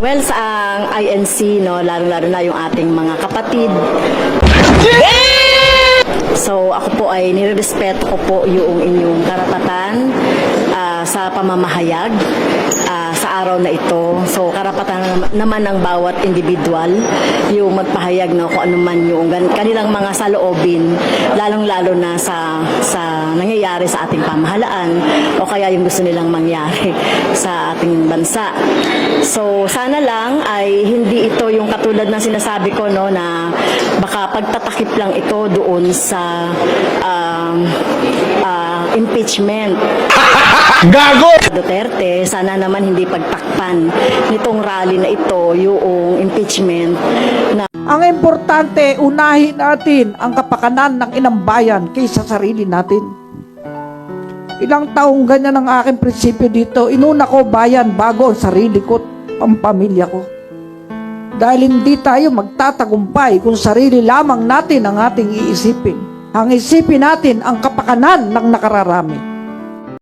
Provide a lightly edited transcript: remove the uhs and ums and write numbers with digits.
Well, sa INC, no, lalo-lalo na yung ating mga kapatid. So, ako po ay nirerespeto ko po yung inyong karapatan sa pamamahayag sa araw na ito. So, karapatan naman ng bawat individual yung magpahayag na kung ano man yung kanilang mga saloobin, lalong-lalo na sa nangyayari sa ating pamahalaan o kaya yung gusto nilang mangyari sa ating bansa. So, sana lang ay hindi ito yung katulad ng sinasabi ko, no, na baka pagtatakip lang ito doon sa impeachment. Gago! Duterte, sana naman hindi pagtakpan nitong rally na ito yung impeachment na Ang importante, unahin natin ang kapakanan ng inang bayan kaysa sarili natin. Ilang taong ganyan ang aking prinsipyo dito. Inuna ko bayan bago ang sarili ko, ang pamilya ko. Dahil hindi tayo magtatagumpay kung sarili lamang natin ang ating iisipin. Ang isipin natin ang kapakanan ng nakararami.